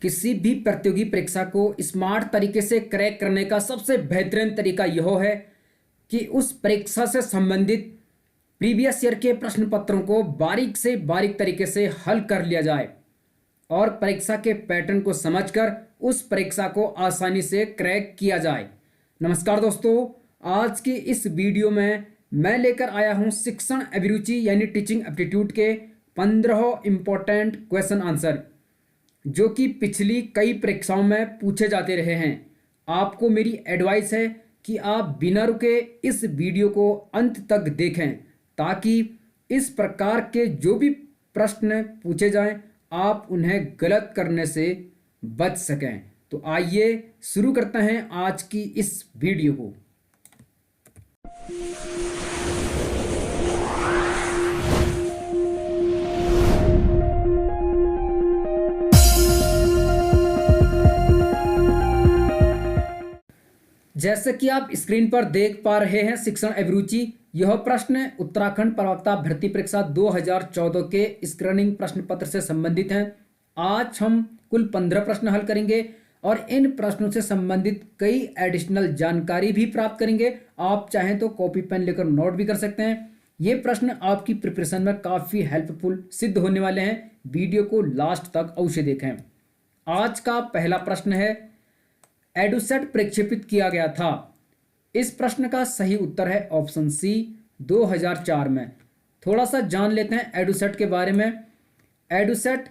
किसी भी प्रतियोगी परीक्षा को स्मार्ट तरीके से क्रैक करने का सबसे बेहतरीन तरीका यह है कि उस परीक्षा से संबंधित प्रीवियस ईयर के प्रश्न पत्रों को बारीक से बारीक तरीके से हल कर लिया जाए और परीक्षा के पैटर्न को समझकर उस परीक्षा को आसानी से क्रैक किया जाए। नमस्कार दोस्तों, आज की इस वीडियो में मैं लेकर आया हूं शिक्षण अभिरुचि यानी टीचिंग एप्टीट्यूड के 15 इंपॉर्टेंट क्वेश्चन आंसर जो कि पिछली कई परीक्षाओं में पूछे जाते रहे हैं। आपको मेरी एडवाइस है कि आप बिना रुके इस वीडियो को अंत तक देखें ताकि इस प्रकार के जो भी प्रश्न पूछे जाएं आप उन्हें गलत करने से बच सकें। तो आइए शुरू करते हैं आज की इस वीडियो को। जैसे कि आप स्क्रीन पर देख पा रहे हैं, शिक्षण अभिरुचि यह प्रश्न उत्तराखंड प्रवक्ता भर्ती परीक्षा 2014 के स्क्रीनिंग प्रश्न पत्र से संबंधित हैं। आज हम कुल 15 प्रश्न हल करेंगे और इन प्रश्नों से संबंधित कई एडिशनल जानकारी भी प्राप्त करेंगे। आप चाहें तो कॉपी पेन लेकर नोट भी कर सकते हैं। ये प्रश्न आपकी प्रिपरेशन में काफ़ी हेल्पफुल सिद्ध होने वाले हैं। वीडियो को लास्ट तक अवश्य देखें। आज का पहला प्रश्न है, एडुसेट प्रक्षेपित किया गया था। इस प्रश्न का सही उत्तर है ऑप्शन सी 2004 में। थोड़ा सा जान लेते हैं एडुसेट के बारे में। एडुसेट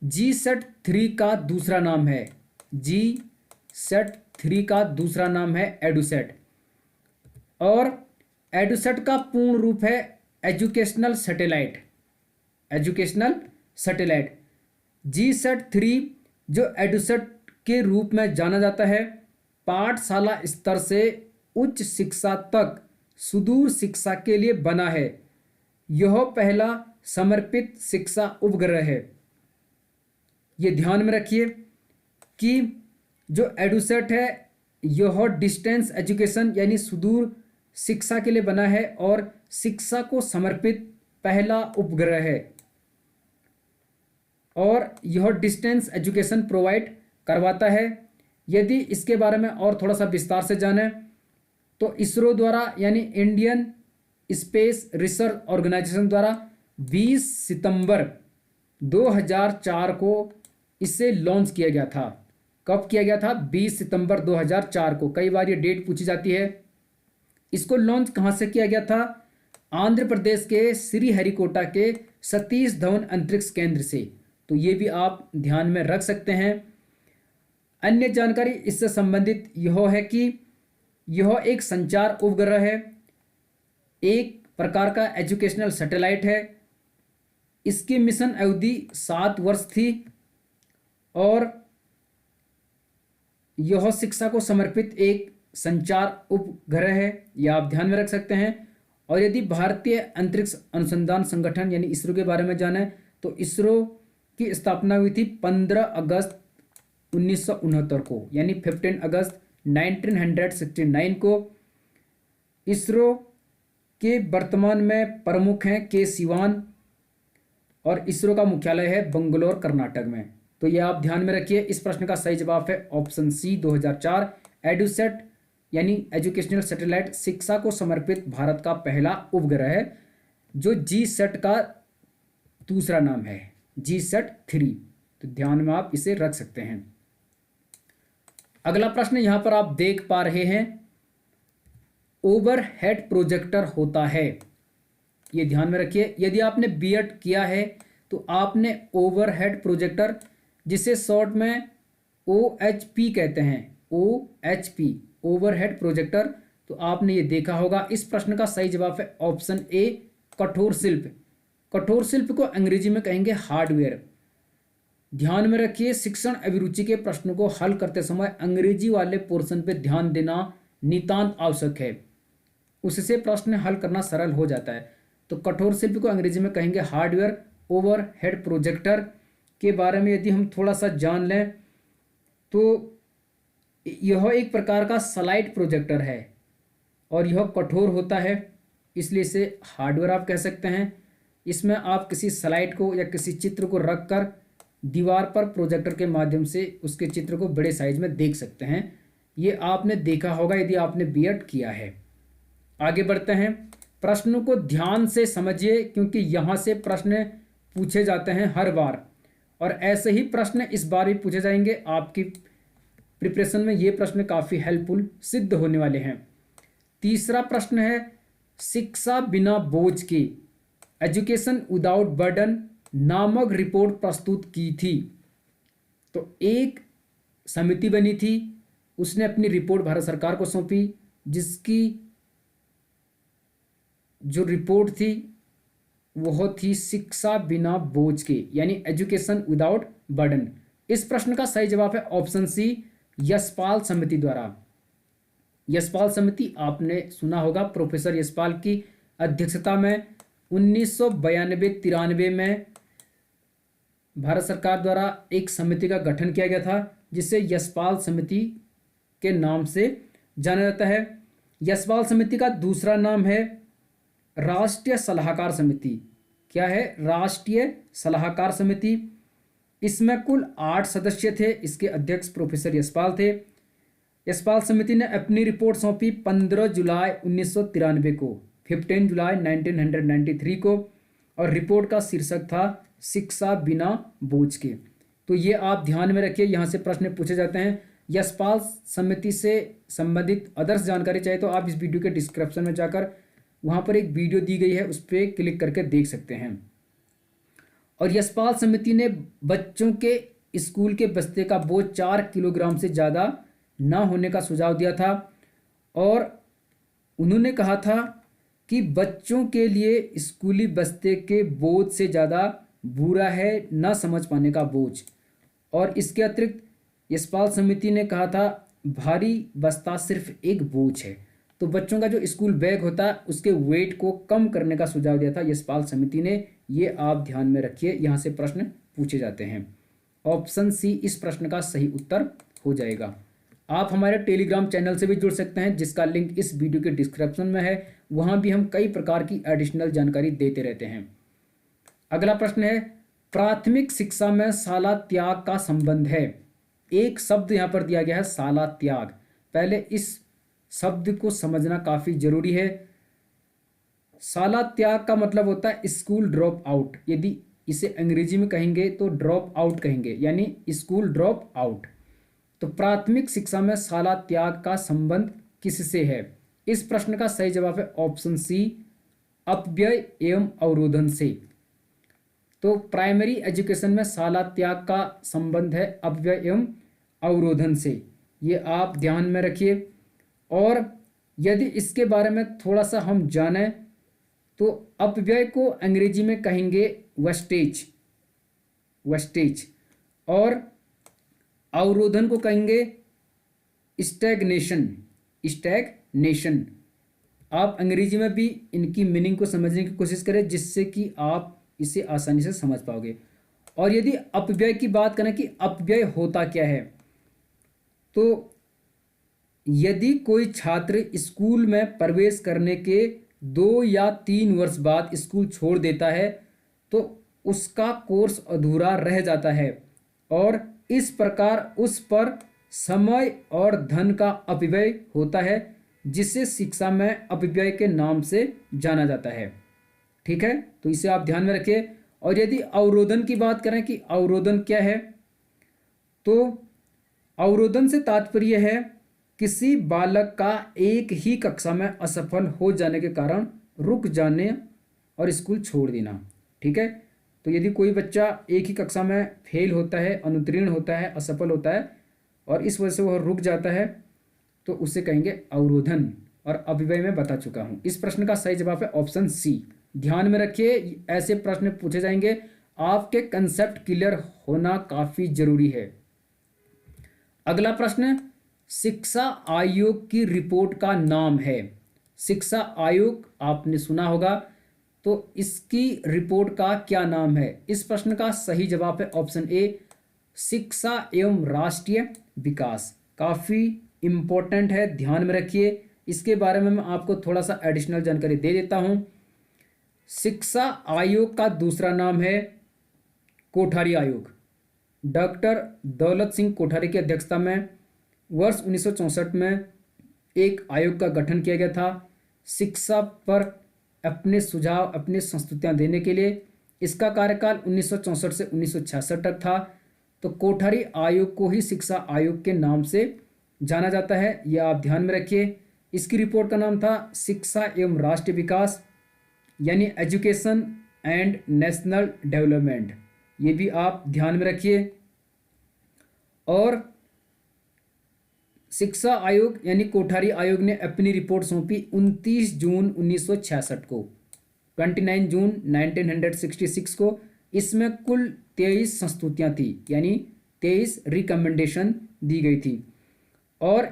जी-सेट 3 का दूसरा नाम है। जी-सेट 3 का दूसरा नाम है एडुसेट। और एडुसेट का पूर्ण रूप है एजुकेशनल सैटेलाइट। एजुकेशनल सैटेलाइट जी-सेट 3 जो एडुसेट के रूप में जाना जाता है, पाठशाला स्तर से उच्च शिक्षा तक सुदूर शिक्षा के लिए बना है। यह पहला समर्पित शिक्षा उपग्रह है। ये ध्यान में रखिए कि जो एडुसेट है यह डिस्टेंस एजुकेशन यानी सुदूर शिक्षा के लिए बना है और शिक्षा को समर्पित पहला उपग्रह है और यह डिस्टेंस एजुकेशन प्रोवाइड करवाता है। यदि इसके बारे में और थोड़ा सा विस्तार से जानें तो इसरो द्वारा यानी इंडियन स्पेस रिसर्च ऑर्गेनाइजेशन द्वारा 20 सितंबर 2004 को इसे लॉन्च किया गया था। कब किया गया था? 20 सितंबर 2004 को। कई बार ये डेट पूछी जाती है। इसको लॉन्च कहाँ से किया गया था? आंध्र प्रदेश के श्रीहरिकोटा के सतीश धवन अंतरिक्ष केंद्र से। तो ये भी आप ध्यान में रख सकते हैं। अन्य जानकारी इससे संबंधित यह है कि यह एक संचार उपग्रह है, एक प्रकार का एजुकेशनल सैटेलाइट है। इसकी मिशन अवधि 7 वर्ष थी और यह शिक्षा को समर्पित एक संचार उपग्रह है। यह आप ध्यान में रख सकते हैं। और यदि भारतीय अंतरिक्ष अनुसंधान संगठन यानी इसरो के बारे में जाने तो इसरो की स्थापना हुई थी 15 अगस्त 1969 को यानी 15 अगस्त 1969 को। इसरो के वर्तमान में प्रमुख हैं के सिवान और इसरो का मुख्यालय है बंगलौर कर्नाटक में। तो ये आप ध्यान में रखिए। इस प्रश्न का सही जवाब है ऑप्शन सी 2004। एडुसेट यानी एजुकेशनल सैटेलाइट शिक्षा को समर्पित भारत का पहला उपग्रह है जो जी-सेट का दूसरा नाम है, जी-सेट 3। तो ध्यान में आप इसे रख सकते हैं। अगला प्रश्न यहां पर आप देख पा रहे हैं, ओवरहेड प्रोजेक्टर होता है। ये ध्यान में रखिए। यदि आपने बीएड किया है तो आपने ओवरहेड प्रोजेक्टर, जिसे शॉर्ट में ओएचपी कहते हैं, ओएचपी ओवरहेड प्रोजेक्टर, तो आपने ये देखा होगा। इस प्रश्न का सही जवाब है ऑप्शन ए कठोर शिल्प। कठोर शिल्प को अंग्रेजी में कहेंगे हार्डवेयर। ध्यान में रखिए, शिक्षण अभिरुचि के प्रश्नों को हल करते समय अंग्रेजी वाले पोर्शन पे ध्यान देना नितांत आवश्यक है। उससे प्रश्न हल करना सरल हो जाता है। तो कठोर शिल्प को अंग्रेजी में कहेंगे हार्डवेयर। ओवरहेड प्रोजेक्टर के बारे में यदि हम थोड़ा सा जान लें तो यह एक प्रकार का स्लाइड प्रोजेक्टर है और यह कठोर होता है, इसलिए इसे हार्डवेयर आप कह सकते हैं। इसमें आप किसी स्लाइड को या किसी चित्र को रखकर दीवार पर प्रोजेक्टर के माध्यम से उसके चित्र को बड़े साइज में देख सकते हैं। ये आपने देखा होगा यदि आपने बीएड किया है। आगे बढ़ते हैं, प्रश्नों को ध्यान से समझिए क्योंकि यहाँ से प्रश्न पूछे जाते हैं हर बार, और ऐसे ही प्रश्न इस बार भी पूछे जाएंगे। आपकी प्रिपरेशन में ये प्रश्न काफ़ी हेल्पफुल सिद्ध होने वाले हैं। तीसरा प्रश्न है, शिक्षा बिना बोझ के, एजुकेशन विदाउट बर्डन नामक रिपोर्ट प्रस्तुत की थी। तो एक समिति बनी थी, उसने अपनी रिपोर्ट भारत सरकार को सौंपी, जिसकी जो रिपोर्ट थी वह थी शिक्षा बिना बोझ के, यानी एजुकेशन विदाउट बर्डन। इस प्रश्न का सही जवाब है ऑप्शन सी, यशपाल समिति द्वारा। यशपाल समिति आपने सुना होगा, प्रोफेसर यशपाल की अध्यक्षता में 1992-93 में भारत सरकार द्वारा एक समिति का गठन किया गया था, जिसे यशपाल समिति के नाम से जाना जाता है। यशपाल समिति का दूसरा नाम है राष्ट्रीय सलाहकार समिति। क्या है? राष्ट्रीय सलाहकार समिति। इसमें कुल 8 सदस्य थे। इसके अध्यक्ष प्रोफेसर यशपाल थे। यशपाल समिति ने अपनी रिपोर्ट सौंपी 15 जुलाई 1993 को, 15 जुलाई 1993 को, और रिपोर्ट का शीर्षक था शिक्षा बिना बोझ के। तो ये आप ध्यान में रखिए, यहाँ से प्रश्न पूछे जाते हैं। यशपाल समिति से संबंधित अदर्स जानकारी चाहिए तो आप इस वीडियो के डिस्क्रिप्शन में जाकर वहाँ पर एक वीडियो दी गई है, उस पर क्लिक करके देख सकते हैं। और यशपाल समिति ने बच्चों के स्कूल के बस्ते का बोझ 4 किलोग्राम से ज़्यादा ना होने का सुझाव दिया था, और उन्होंने कहा था कि बच्चों के लिए स्कूली बस्ते के बोझ से ज़्यादा बुरा है ना समझ पाने का बोझ। और इसके अतिरिक्त यशपाल समिति ने कहा था भारी बस्ता सिर्फ एक बोझ है। तो बच्चों का जो स्कूल बैग होता है उसके वेट को कम करने का सुझाव दिया था यशपाल समिति ने। ये आप ध्यान में रखिए, यहाँ से प्रश्न पूछे जाते हैं। ऑप्शन सी इस प्रश्न का सही उत्तर हो जाएगा। आप हमारे टेलीग्राम चैनल से भी जुड़ सकते हैं, जिसका लिंक इस वीडियो के डिस्क्रिप्शन में है। वहाँ भी हम कई प्रकार की एडिशनल जानकारी देते रहते हैं। अगला प्रश्न है, प्राथमिक शिक्षा में शाला त्याग का संबंध है। एक शब्द यहाँ पर दिया गया है, शाला त्याग। पहले इस शब्द को समझना काफ़ी जरूरी है। शाला त्याग का मतलब होता है स्कूल ड्रॉप आउट। यदि इसे अंग्रेजी में कहेंगे तो ड्रॉप आउट कहेंगे, यानी स्कूल ड्रॉप आउट। तो प्राथमिक शिक्षा में शाला त्याग का संबंध किससे है? इस प्रश्न का सही जवाब है ऑप्शन सी, अपव्यय एवं अवरोधन से। तो प्राइमरी एजुकेशन में शाला त्याग का संबंध है अपव्यय एवं अवरोधन से। ये आप ध्यान में रखिए। और यदि इसके बारे में थोड़ा सा हम जानें तो अपव्यय को अंग्रेजी में कहेंगे वेस्टेज, और अवरोधन को कहेंगे स्टैग्नेशन। आप अंग्रेजी में भी इनकी मीनिंग को समझने की कोशिश करें, जिससे कि आप इसे आसानी से समझ पाओगे। और यदि अपव्यय की बात करें कि अपव्यय होता क्या है, तो यदि कोई छात्र स्कूल में प्रवेश करने के 2 या 3 वर्ष बाद स्कूल छोड़ देता है तो उसका कोर्स अधूरा रह जाता है, और इस प्रकार उस पर समय और धन का अपव्यय होता है, जिसे शिक्षा में अपव्यय के नाम से जाना जाता है। ठीक है, तो इसे आप ध्यान में रखिए। और यदि अवरोधन की बात करें कि अवरोधन क्या है, तो अवरोधन से तात्पर्य है किसी बालक का एक ही कक्षा में असफल हो जाने के कारण रुक जाने और स्कूल छोड़ देना। ठीक है, तो यदि कोई बच्चा एक ही कक्षा में फेल होता है, अनुत्तीर्ण होता है, असफल होता है, और इस वजह से वह रुक जाता है, तो उसे कहेंगे अवरोधन। और अपव्यय में बता चुका हूँ। इस प्रश्न का सही जवाब है ऑप्शन सी। ध्यान में रखिए, ऐसे प्रश्न पूछे जाएंगे, आपके कंसेप्ट क्लियर होना काफ़ी जरूरी है। अगला प्रश्न, शिक्षा आयोग की रिपोर्ट का नाम है। शिक्षा आयोग आपने सुना होगा, तो इसकी रिपोर्ट का क्या नाम है? इस प्रश्न का सही जवाब है ऑप्शन ए, शिक्षा एवं राष्ट्रीय विकास। काफ़ी इम्पोर्टेंट है, ध्यान में रखिए। इसके बारे में मैं आपको थोड़ा सा एडिशनल जानकारी दे देता हूँ। शिक्षा आयोग का दूसरा नाम है कोठारी आयोग। डॉक्टर दौलत सिंह कोठारी की अध्यक्षता में वर्ष 1964 में एक आयोग का गठन किया गया था शिक्षा पर अपने सुझाव, अपनी संस्तुतियां देने के लिए। इसका कार्यकाल 1964 से 1966 तक था। तो कोठारी आयोग को ही शिक्षा आयोग के नाम से जाना जाता है, यह आप ध्यान में रखिए। इसकी रिपोर्ट का नाम था शिक्षा एवं राष्ट्रीय विकास, यानी एजुकेशन एंड नेशनल डेवलपमेंट, ये भी आप ध्यान में रखिए। और शिक्षा आयोग यानी कोठारी आयोग ने अपनी रिपोर्ट सौंपी 29 जून 1966 को, 29 जून 1966 को। इसमें कुल 23 संस्तुतियां थी, यानी 23 रिकमेंडेशन दी गई थी। और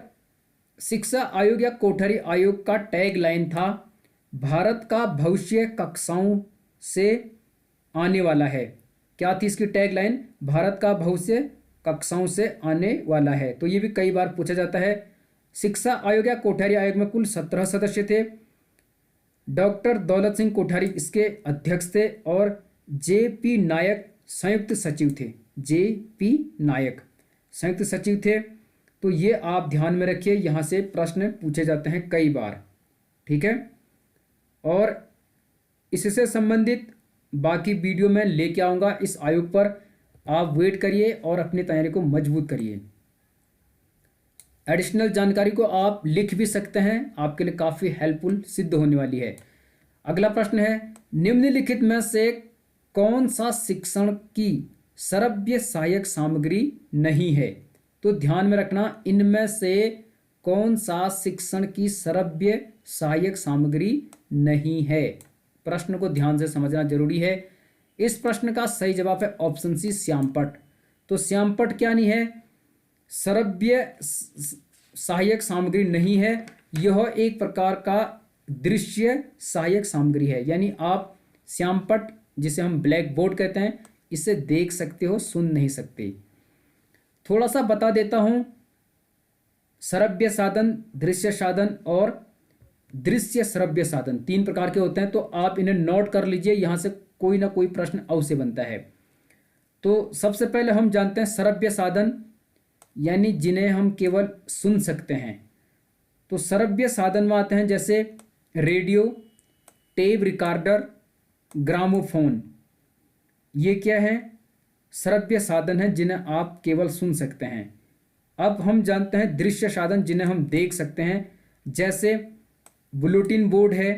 शिक्षा आयोग या कोठारी आयोग का टैग लाइन था, भारत का भविष्य कक्षाओं से आने वाला है। क्या थी इसकी टैग लाइन? भारत का भविष्य कक्षाओं से आने वाला है। तो ये भी कई बार पूछा जाता है। शिक्षा आयोग या कोठारी आयोग में कुल 17 सदस्य थे। डॉक्टर दौलत सिंह कोठारी इसके अध्यक्ष थे और जे.पी. नायक संयुक्त सचिव थे। जे.पी. नायक संयुक्त सचिव थे। तो ये आप ध्यान में रखिए, यहाँ से प्रश्न पूछे जाते हैं कई बार, ठीक है। और इससे संबंधित बाकी वीडियो में लेके आऊँगा इस आयोग पर, आप वेट करिए और अपनी तैयारी को मजबूत करिए। एडिशनल जानकारी को आप लिख भी सकते हैं, आपके लिए काफ़ी हेल्पफुल सिद्ध होने वाली है। अगला प्रश्न है, निम्नलिखित में से कौन सा शिक्षण की श्रव्य सहायक सामग्री नहीं है? तो ध्यान में रखना, इनमें से कौन सा शिक्षण की श्रव्य सहायक सामग्री नहीं है? प्रश्न को ध्यान से समझना जरूरी है। इस प्रश्न का सही जवाब है ऑप्शन सी, श्यामपट्ट। तो श्यामपट्ट क्या नहीं है? श्रव्य सहायक सामग्री नहीं है। यह एक प्रकार का दृश्य सहायक सामग्री है, यानी आप श्यामपट्ट, जिसे हम ब्लैक बोर्ड कहते हैं, इसे देख सकते हो, सुन नहीं सकते। थोड़ा सा बता देता हूं, श्रव्य साधन, दृश्य साधन और दृश्य श्रव्य साधन 3 प्रकार के होते हैं। तो आप इन्हें नोट कर लीजिए, यहां से कोई ना कोई प्रश्न अवश्य बनता है। तो सबसे पहले हम जानते हैं श्रव्य साधन, यानी जिन्हें हम केवल सुन सकते हैं। तो श्रव्य साधन में आते हैं जैसे रेडियो, टेप रिकॉर्डर, ग्रामोफोन। ये क्या है? श्रव्य साधन है जिन्हें आप केवल सुन सकते हैं। अब हम जानते हैं दृश्य साधन, जिन्हें हम देख सकते हैं, जैसे बुलेटिन बोर्ड है,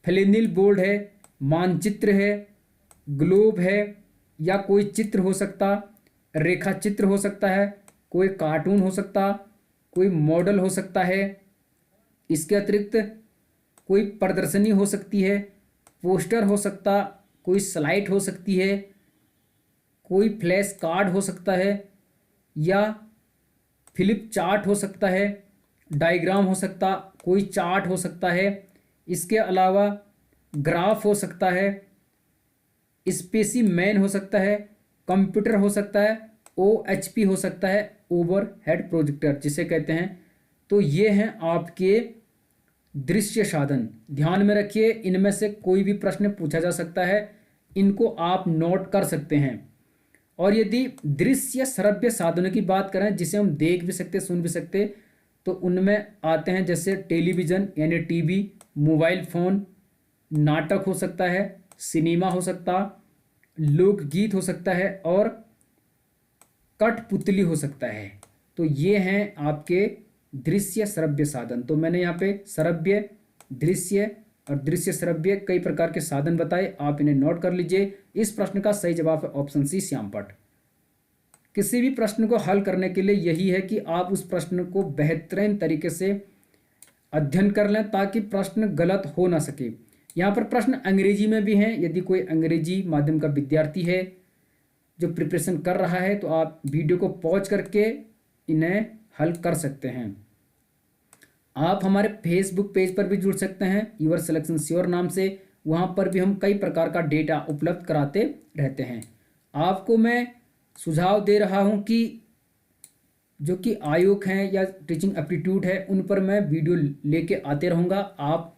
फ्लैनेल बोर्ड है, मानचित्र है, ग्लोब है, या कोई चित्र हो सकता, रेखा चित्र हो सकता है, कोई कार्टून हो सकता, कोई मॉडल हो सकता है। इसके अतिरिक्त कोई प्रदर्शनी हो सकती है, पोस्टर हो सकता, कोई स्लाइड हो सकती है, कोई फ्लैश कार्ड हो सकता है, या फ्लिप चार्ट हो सकता है, डायग्राम हो सकता, कोई चार्ट हो सकता है। इसके अलावा ग्राफ हो सकता है, स्पेसिमेन हो सकता है, कंप्यूटर हो सकता है, OHP हो सकता है, ओवरहेड प्रोजेक्टर जिसे कहते हैं। तो ये हैं आपके दृश्य साधन। ध्यान में रखिए, इनमें से कोई भी प्रश्न पूछा जा सकता है, इनको आप नोट कर सकते हैं। और यदि दृश्य श्रव्य साधनों की बात करें, जिसे हम देख भी सकते, सुन भी सकते, तो उनमें आते हैं जैसे टेलीविज़न यानी टीवी, मोबाइल फ़ोन, नाटक हो सकता है, सिनेमा हो सकता, लोकगीत हो सकता है, और कठपुतली हो सकता है। तो ये हैं आपके दृश्य श्रव्य साधन। तो मैंने यहाँ पे श्रव्य, दृश्य और दृश्य श्रव्य कई प्रकार के साधन बताए, आप इन्हें नोट कर लीजिए। इस प्रश्न का सही जवाब है ऑप्शन सी, श्यामपट्ट। किसी भी प्रश्न को हल करने के लिए यही है कि आप उस प्रश्न को बेहतरीन तरीके से अध्ययन कर लें, ताकि प्रश्न गलत हो ना सके। यहाँ पर प्रश्न अंग्रेजी में भी हैं। यदि कोई अंग्रेजी माध्यम का विद्यार्थी है जो प्रिपरेशन कर रहा है, तो आप वीडियो को पॉज करके इन्हें हल कर सकते हैं। आप हमारे फेसबुक पेज पर भी जुड़ सकते हैं, योर सिलेक्शन श्योर नाम से। वहाँ पर भी हम कई प्रकार का डेटा उपलब्ध कराते रहते हैं। आपको मैं सुझाव दे रहा हूँ कि जो कि आयोग हैं या टीचिंग एप्टीट्यूड है, उन पर मैं वीडियो लेके आते रहूँगा। आप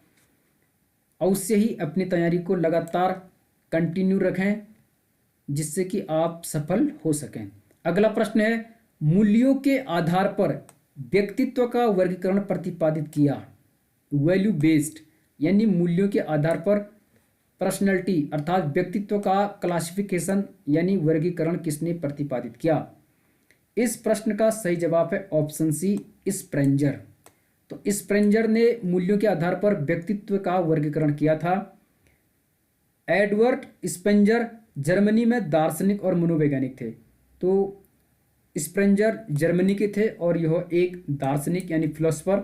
अवश्य ही अपनी तैयारी को लगातार कंटिन्यू रखें। जिससे कि आप सफल हो सकें। अगला प्रश्न है, मूल्यों के आधार पर व्यक्तित्व का वर्गीकरण प्रतिपादित किया। वैल्यू बेस्ड यानी मूल्यों के आधार पर पर्सनैलिटी अर्थात व्यक्तित्व का क्लासिफिकेशन यानी वर्गीकरण किसने प्रतिपादित किया। इस प्रश्न का सही जवाब है ऑप्शन सी, स्प्रेंजर। तो स्प्रेंजर ने मूल्यों के आधार पर व्यक्तित्व का वर्गीकरण किया था। एडवर्ड स्पेंजर जर्मनी में दार्शनिक और मनोवैज्ञानिक थे। तो स्प्रेंजर जर्मनी के थे और यह एक दार्शनिक यानी फिलोसफर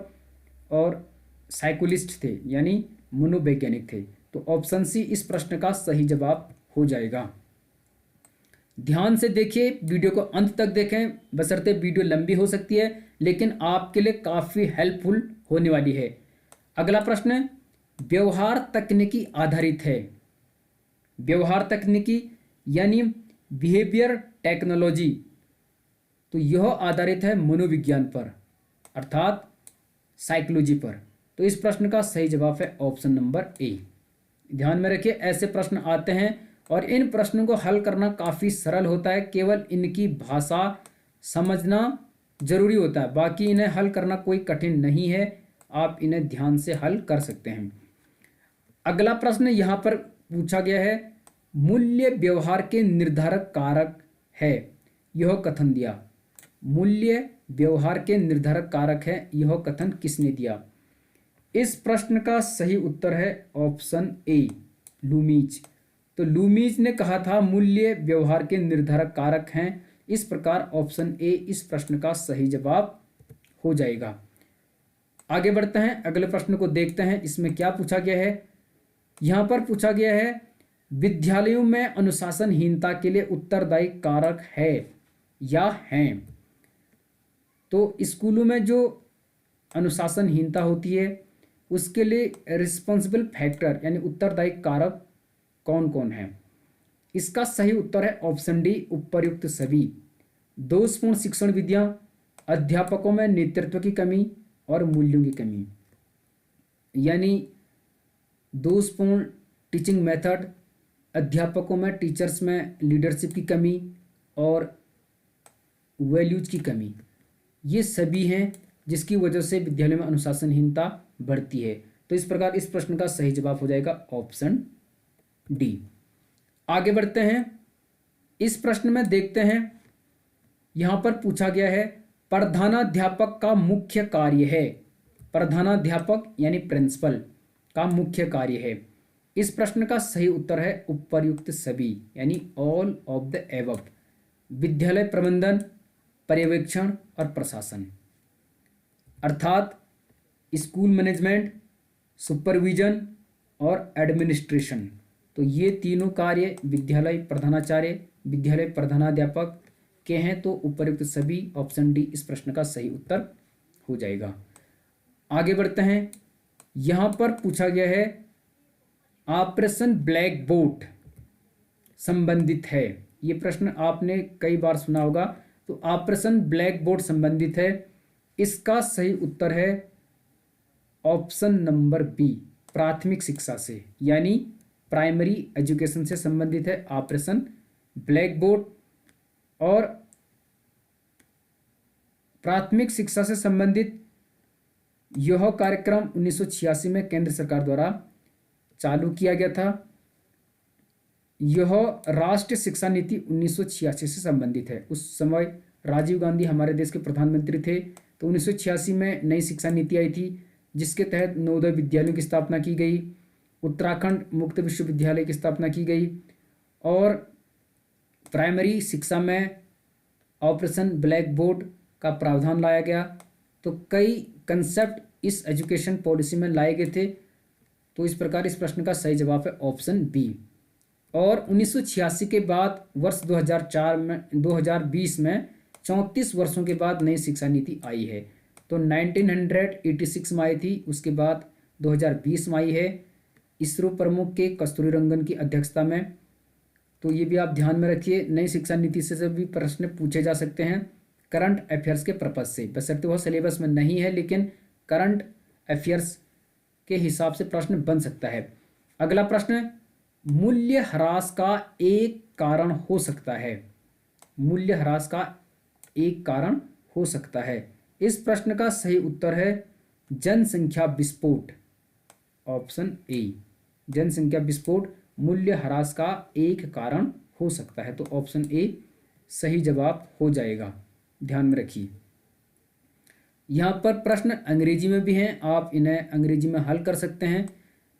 और साइकोलिस्ट थे यानी मनोवैज्ञानिक थे। तो ऑप्शन सी इस प्रश्न का सही जवाब हो जाएगा। ध्यान से देखिए, वीडियो को अंत तक देखें, बशर्ते वीडियो लंबी हो सकती है लेकिन आपके लिए काफ़ी हेल्पफुल होने वाली है। अगला प्रश्न व्यवहार तकनीकी आधारित है। व्यवहार तकनीकी यानी बिहेवियर टेक्नोलॉजी, तो यह आधारित है मनोविज्ञान पर अर्थात साइकोलॉजी पर। तो इस प्रश्न का सही जवाब है ऑप्शन नंबर ए। ध्यान में रखिए, ऐसे प्रश्न आते हैं और इन प्रश्नों को हल करना काफ़ी सरल होता है, केवल इनकी भाषा समझना जरूरी होता है, बाकी इन्हें हल करना कोई कठिन नहीं है, आप इन्हें ध्यान से हल कर सकते हैं। अगला प्रश्न यहाँ पर पूछा गया है, मूल्य व्यवहार के निर्धारक कारक है, यह कथन दिया। मूल्य व्यवहार के निर्धारक कारक है, यह कथन किसने दिया। इस प्रश्न का सही उत्तर है ऑप्शन ए, लूमीज। तो लूमीज ने कहा था मूल्य व्यवहार के निर्धारक कारक हैं। इस प्रकार ऑप्शन ए इस प्रश्न का सही जवाब हो जाएगा। आगे बढ़ते हैं, अगले प्रश्न को देखते हैं, इसमें क्या पूछा गया है। यहाँ पर पूछा गया है, विद्यालयों में अनुशासनहीनता के लिए उत्तरदायी कारक है या हैं। तो स्कूलों में जो अनुशासनहीनता होती है उसके लिए रिस्पॉन्सिबल फैक्टर यानी उत्तरदायी कारक कौन कौन है। इसका सही उत्तर है ऑप्शन डी, उपर्युक्त सभी। दोषपूर्ण शिक्षण विधियां, अध्यापकों में नेतृत्व की कमी और मूल्यों की कमी, यानी दोषपूर्ण टीचिंग मेथड, अध्यापकों में टीचर्स में लीडरशिप की कमी और वैल्यूज की कमी, ये सभी हैं जिसकी वजह से विद्यालय में अनुशासनहीनता बढ़ती है। तो इस प्रकार इस प्रश्न का सही जवाब हो जाएगा ऑप्शन डी। आगे बढ़ते हैं, इस प्रश्न में देखते हैं, यहां पर पूछा गया है प्रधानाध्यापक का मुख्य कार्य है। प्रधानाध्यापक यानी प्रिंसिपल का मुख्य कार्य है। इस प्रश्न का सही उत्तर है उपर्युक्त सभी यानी ऑल ऑफ द एबव। विद्यालय प्रबंधन, पर्यवेक्षण और प्रशासन अर्थात स्कूल मैनेजमेंट, सुपरविजन और एडमिनिस्ट्रेशन, तो ये तीनों कार्य विद्यालय प्रधानाचार्य, विद्यालय प्रधानाध्यापक के हैं। तो उपर्युक्त सभी ऑप्शन डी इस प्रश्न का सही उत्तर हो जाएगा। आगे बढ़ते हैं, यहाँ पर पूछा गया है ऑपरेशन ब्लैक बोर्ड संबंधित है। ये प्रश्न आपने कई बार सुना होगा। तो ऑपरेशन ब्लैक बोर्ड संबंधित है, इसका सही उत्तर है ऑप्शन नंबर बी, प्राथमिक शिक्षा से यानी प्राइमरी एजुकेशन से संबंधित है ऑपरेशन ब्लैक बोर्ड। और प्राथमिक शिक्षा से संबंधित यह कार्यक्रम 1986 में केंद्र सरकार द्वारा चालू किया गया था। यह राष्ट्रीय शिक्षा नीति 1986 से संबंधित है। उस समय राजीव गांधी हमारे देश के प्रधानमंत्री थे। तो 1986 में नई शिक्षा नीति आई थी जिसके तहत नवोदय विद्यालयों की स्थापना की गई, उत्तराखंड मुक्त विश्वविद्यालय की स्थापना की गई और प्राइमरी शिक्षा में ऑपरेशन ब्लैक बोर्ड का प्रावधान लाया गया। तो कई कंसेप्ट इस एजुकेशन पॉलिसी में लाए गए थे। तो इस प्रकार इस प्रश्न का सही जवाब है ऑप्शन बी। और 1986 के बाद वर्ष 2020 में 34 वर्षों के बाद नई शिक्षा नीति आई है। तो 1986 में आई थी, उसके बाद 2020 में आई है इसरो प्रमुख के कस्तूरी रंगन की अध्यक्षता में। तो ये भी आप ध्यान में रखिए, नई शिक्षा नीति से भी प्रश्न पूछे जा सकते हैं करंट अफेयर्स के पर्पज से, बशर्ते वह सिलेबस में नहीं है लेकिन करंट अफेयर्स के हिसाब से प्रश्न बन सकता है। अगला प्रश्न, मूल्य ह्रास का एक कारण हो सकता है? मूल्यह्रास का एक कारण हो सकता है। इस प्रश्न का सही उत्तर है जनसंख्या विस्फोट, ऑप्शन ए। जनसंख्या विस्फोट मूल्यह्रास का एक कारण हो सकता है, तो ऑप्शन ए सही जवाब हो जाएगा। ध्यान में रखिए। यहाँ पर प्रश्न अंग्रेजी में भी हैं, आप इन्हें अंग्रेजी में हल कर सकते हैं।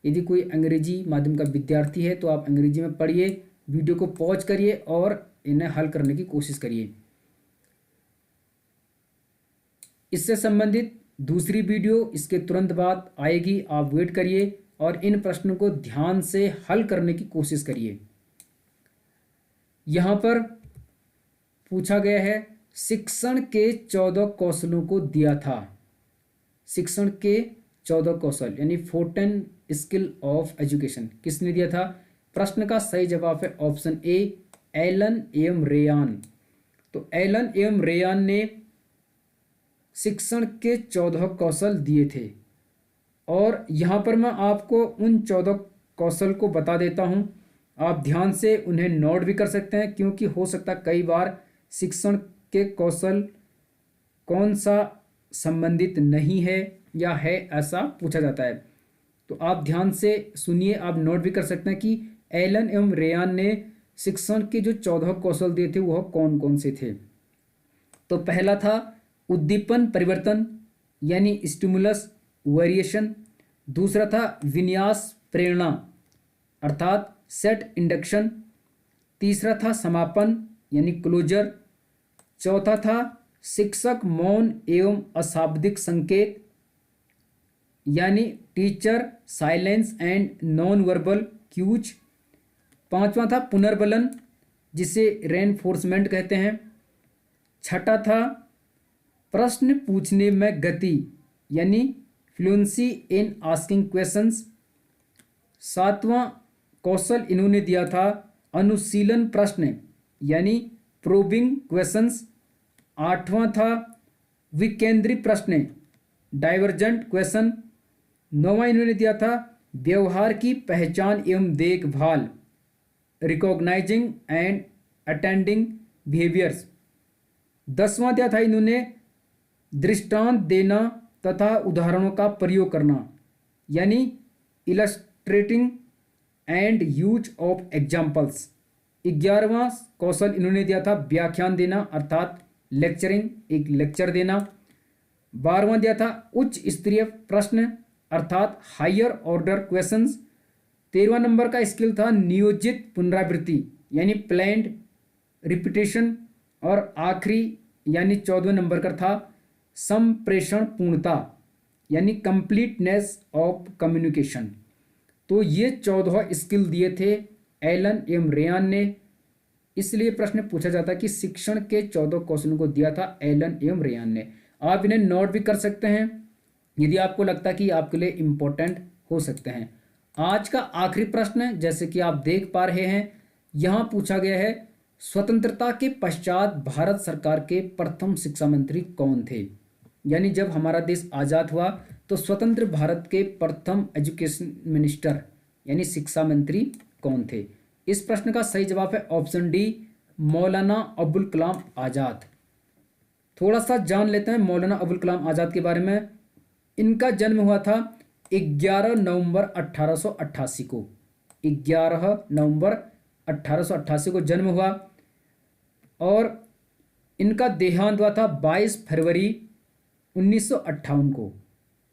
यदि कोई अंग्रेजी माध्यम का विद्यार्थी है तो आप अंग्रेजी में पढ़िए, वीडियो को पॉज करिए और इन्हें हल करने की कोशिश करिए। इससे संबंधित दूसरी वीडियो इसके तुरंत बाद आएगी, आप वेट करिए और इन प्रश्नों को ध्यान से हल करने की कोशिश करिए। यहाँ पर पूछा गया है शिक्षण के 14 कौशलों को दिया था। शिक्षण के 14 कौशल यानी 14 स्किल ऑफ एजुकेशन किसने दिया था? प्रश्न का सही जवाब है option A, Allen M Ryan. तो एलन एम रेयान ने शिक्षण के 14 कौशल दिए थे और यहाँ पर मैं आपको उन 14 कौशल को बता देता हूँ, आप ध्यान से उन्हें नोट भी कर सकते हैं, क्योंकि हो सकता है कई बार शिक्षण के कौशल कौन सा संबंधित नहीं है या है ऐसा पूछा जाता है। तो आप ध्यान से सुनिए, आप नोट भी कर सकते हैं कि एलन एम रेयान ने शिक्षण के जो 14 कौशल दिए थे वह कौन कौन से थे। तो पहला था उद्दीपन परिवर्तन यानी स्टिमुलस वेरिएशन। दूसरा था विन्यास प्रेरणा अर्थात सेट इंडक्शन। तीसरा था समापन यानी क्लोजर। चौथा था शिक्षक मौन एवं अशाब्दिक संकेत यानी teacher silence and non verbal cues. पांचवा था पुनर्बलन जिसे रेनफोर्समेंट कहते हैं। छठा था प्रश्न पूछने में गति यानी फ्लुएंसी इन आस्किंग क्वेश्चंस। सातवां कौशल इन्होंने दिया था अनुशीलन प्रश्न यानी प्रोबिंग क्वेश्चंस। आठवां था विकेंद्री प्रश्न डाइवर्जेंट क्वेश्चन। नौवां इन्होंने दिया था व्यवहार की पहचान एवं देखभाल रिकॉग्नाइजिंग एंड अटेंडिंग बिहेवियर्स। 10वां दिया था इन्होंने दृष्टांत देना तथा उदाहरणों का प्रयोग करना यानी illustrating and use of examples. 11वां कौशल इन्होंने दिया था व्याख्यान देना अर्थात लेक्चरिंग, एक लेक्चर देना। 12वां दिया था उच्च स्तरीय प्रश्न अर्थात हायर ऑर्डर क्वेश्चंस। 13वां नंबर का स्किल था नियोजित पुनरावृत्ति यानी प्लान्ड रिपीटेशन। और आखिरी यानी 14वें नंबर का था संप्रेषण पूर्णता यानी कंप्लीटनेस ऑफ कम्युनिकेशन। तो ये 14 स्किल दिए थे एलन एम रेयान ने, इसलिए प्रश्न पूछा जाता है कि शिक्षण के 14 कौशलों को दिया था एलन एम रेयान ने। आप इन्हें नोट भी कर सकते हैं यदि आपको लगता है कि आपके लिए इम्पोर्टेंट हो सकते हैं। आज का आखिरी प्रश्न जैसे कि आप देख पा रहे हैं यहाँ पूछा गया है स्वतंत्रता के पश्चात भारत सरकार के प्रथम शिक्षा मंत्री कौन थे? यानी जब हमारा देश आज़ाद हुआ तो स्वतंत्र भारत के प्रथम एजुकेशन मिनिस्टर यानी शिक्षा मंत्री कौन थे? इस प्रश्न का सही जवाब है ऑप्शन डी, मौलाना अबुल कलाम आज़ाद। थोड़ा सा जान लेते हैं मौलाना अबुल कलाम आज़ाद के बारे में। इनका जन्म हुआ था 11 नवंबर 1888 को। 11 नवंबर 1888 को जन्म हुआ और इनका देहांत हुआ था 22 फरवरी 1958 को।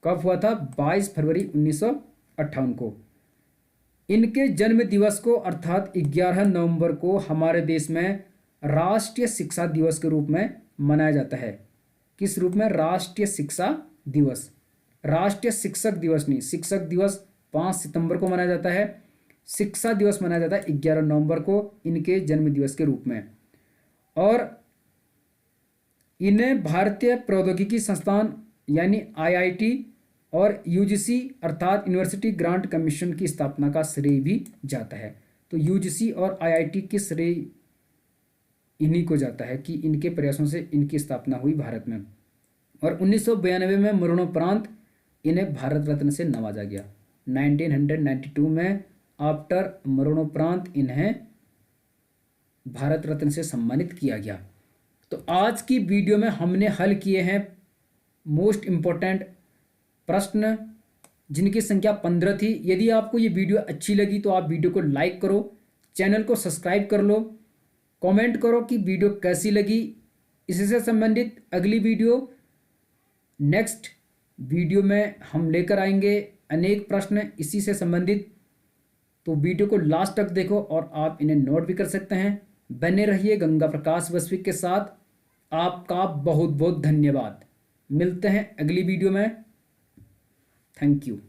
कब हुआ था? 22 फरवरी 1958 को। इनके जन्म दिवस को अर्थात 11 नवंबर को हमारे देश में राष्ट्रीय शिक्षा दिवस के रूप में मनाया जाता है। किस रूप में? राष्ट्रीय शिक्षा दिवस। राष्ट्रीय शिक्षक दिवस नहीं, शिक्षक दिवस 5 सितंबर को मनाया जाता है, शिक्षा दिवस मनाया जाता है 11 नवंबर को इनके जन्म दिवस के रूप में। और इन्हें भारतीय प्रौद्योगिकी संस्थान यानी आईआईटी और यूजीसी अर्थात यूनिवर्सिटी ग्रांट कमीशन की स्थापना का श्रेय भी जाता है। तो यूजीसी और आईआईटी के श्रेय इन्हीं को जाता है कि इनके प्रयासों से इनकी स्थापना हुई भारत में। और 1992 में मरणोपरांत इन्हें भारत रत्न से नवाजा गया। 1992 में आफ्टर मरणोपरांत इन्हें भारत रत्न से सम्मानित किया गया। तो आज की वीडियो में हमने हल किए हैं मोस्ट इम्पोर्टेंट प्रश्न, जिनकी संख्या 15 थी। यदि आपको ये वीडियो अच्छी लगी तो आप वीडियो को लाइक करो, चैनल को सब्सक्राइब कर लो, कमेंट करो कि वीडियो कैसी लगी। इससे संबंधित अगली वीडियो, नेक्स्ट वीडियो में हम लेकर आएंगे अनेक प्रश्न इसी से संबंधित। तो वीडियो को लास्ट तक देखो और आप इन्हें नोट भी कर सकते हैं। बने रहिए गंगा प्रकाश वैश्विक के साथ। आपका बहुत बहुत धन्यवाद। मिलते हैं अगली वीडियो में। Thank you.